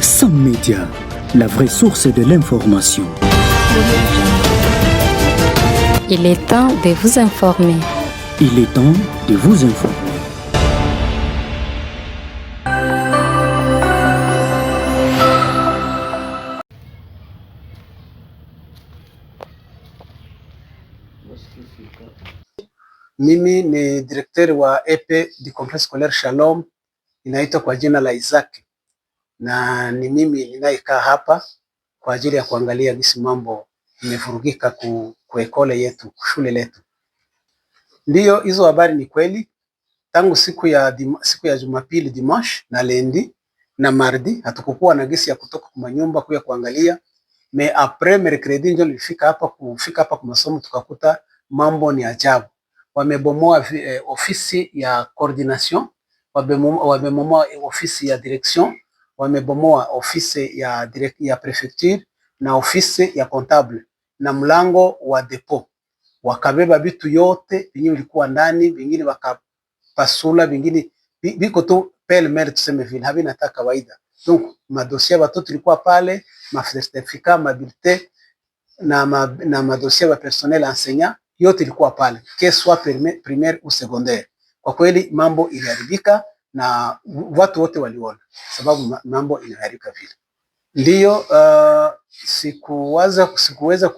Sam Média, la vraie source de l'information. Il est temps de vous informer. Il est temps de vous informer. Mimi ni directeur wa EP du complexe scolaire Shalom, inaitwa kwa jina la Isaac, na ni mimi ninayekaa hapa kwa ajili ya kuangalia jinsi mambo imevurugika ku ekole yetu, shule letu. Ndiyo, hizo habari ni kweli. Tangu siku ya Jumapili, dimanche na lendi na mardi hatukukuwa na gesi ya kutoka kwa nyumba kuya kuangalia. Me après mercredi ndio nilifika hapa kwa masomo, tukakuta mambo ni ajabu. Wamebomoa ofisi ya coordination, wamebomoa ofisi ya direction, wamebomoa ofisi ya prefecture na ofisi ya comptable na mlango wa depot. Wakabeba vitu yote vingine vilikuwa ndani, vingine wakapasula, vingine biko tu pele mere, tuseme vile havina hata kawaida. Donc madosia watoto ilikuwa pale, ma certificat, ma bulletin na madosia wa personnel enseignant yote ilikuwa pale, que soit primaire ou secondaire. Kwa kweli mambo iliharibika na watu wote waliona, sababu mambo iliharibika vile. Ndiyo, sikuweza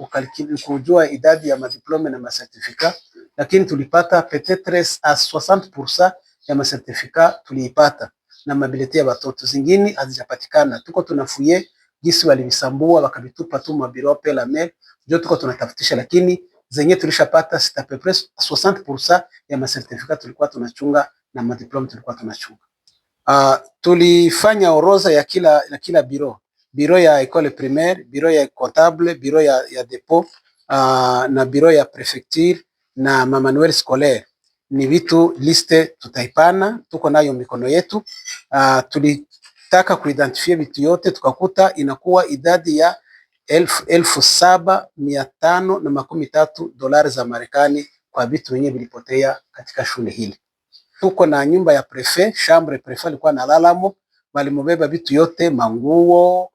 kujua idadi ya madiplome na masertifika, lakini tulipata peut-être à 60% ya masertifika tuliipata, na mabilite ya watoto zingine hazijapatikana. Tuko tunafuye gisi walivisambua wakavitupa tu mabirope la mail, ndio tuko tunatafutisha, lakini zenye tulishapata c'est à peu près 60% ya masertifika tulikuwa tunachunga na madiplome tulikuwa tunachunga. Tulifanya orodha ya kila biro ya école primaire, biro ya comptable, biro ya depot, na biro ya prefecture na manuel scolaire. Ni vitu liste tutaipana, tuko nayo mikono yetu. Tulitaka kuidentifie vitu yote, tukakuta inakuwa idadi ya $1,513 za Marekani kwa vitu wenye vilipotea katika shule hili. Tuko na nyumba ya prefet, chambre prefet alikuwa analalamo, walimubeba vitu yote, manguo,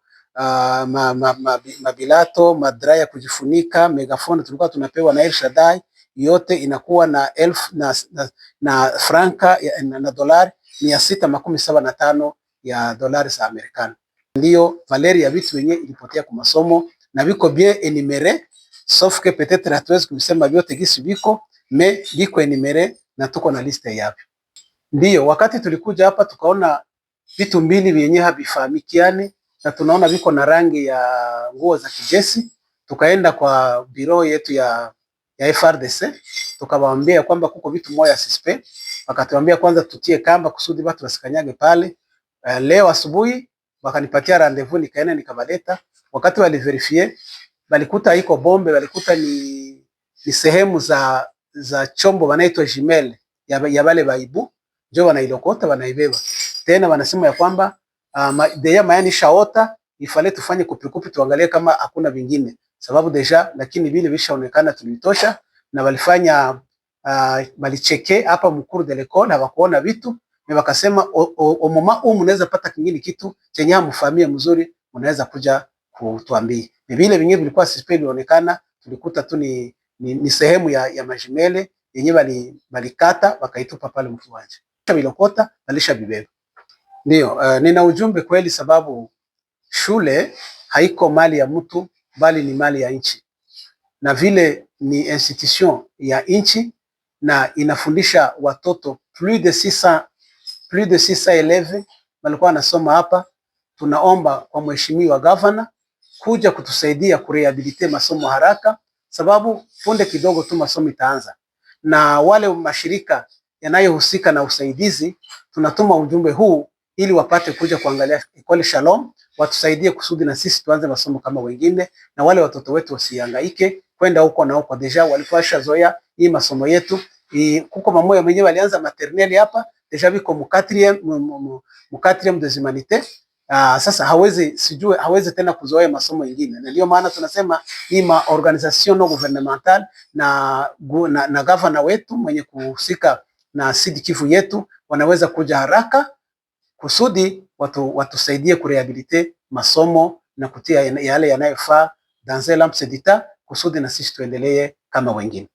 mabilato, madra ya kujifunika, megafoni tulikuwa tunapewa na El Shaddai, yote inakuwa na franka na dolari 675 ya dolari za Amerikani. Ndiyo valeri ya vitu wenye ilipotea kwa masomo, na viko bien enumere, sauf que peut-être hatuwezi kusema vyote gisi viko, me viko enumere na tuko na liste yavyo. Ndiyo, wakati tulikuja hapa tukaona vitu mbili vyenye havifahamikiani, na tunaona viko na rangi ya nguo za kijeshi. Tukaenda kwa biro yetu ya FRDC, tukawaambia kwamba kuko vitu moja suspect. Wakatuambia kwanza tutie kamba kusudi watu wasikanyage pale. Leo asubuhi wakanipatia rendezvous, nikaenda nikabaleta. Wakati waliverifie walikuta haiko bombe, walikuta ni sehemu za chombo wanaitwa jimele ya wale baibu, ndio wanailokota wanaibeba. Tena wanasema ya kwamba deja mayani shaota, ifale tufanye kupikupi tuangalie kama hakuna vingine, sababu deja lakini vile vishaonekana tulitosha. Na walifanya walicheke hapa mkuru de l'école, hawakuona vitu, na wakasema o mama mnaweza pata kingine kitu chenye hamfahamia mzuri, mnaweza kuja kutuambia. Vile vingine vilikuwa suspect, ilionekana tulikuta tu ni sehemu ya majimele yenyewe walikata wakaitupa pale mkiwanja, bilokota walisha bibeba. Ndio, nina ujumbe kweli, sababu shule haiko mali ya mtu bali ni mali ya nchi, na vile ni institution ya nchi na inafundisha watoto plus de 600 élèves walikuwa wanasoma hapa. Tunaomba kwa mheshimiwa governor kuja kutusaidia kurehabilite masomo haraka, sababu punde kidogo tu masomo itaanza, na wale mashirika yanayohusika na usaidizi tunatuma ujumbe huu ili wapate kuja kuangalia Ekole Shalom, watusaidie kusudi na sisi tuanze masomo kama wengine, na wale watoto wetu wasihangaike kwenda huko na huko. Deja walikuwa shazoea hii masomo yetu. Kuko mamoja wenyewe walianza maternelle hapa, deja biko mu 4e des humanités. Sasa hawezi tena kuzoea masomo mengine, na ndio maana tunasema hii organisation non gouvernementale na governor wetu mwenye kuhusika na Sud Kivu yetu wanaweza kuja haraka kusudi watusaidie kurehabilite masomo na kutia yale yanayofaa dans un laps du temps kusudi na sisi tuendelee kama wengine.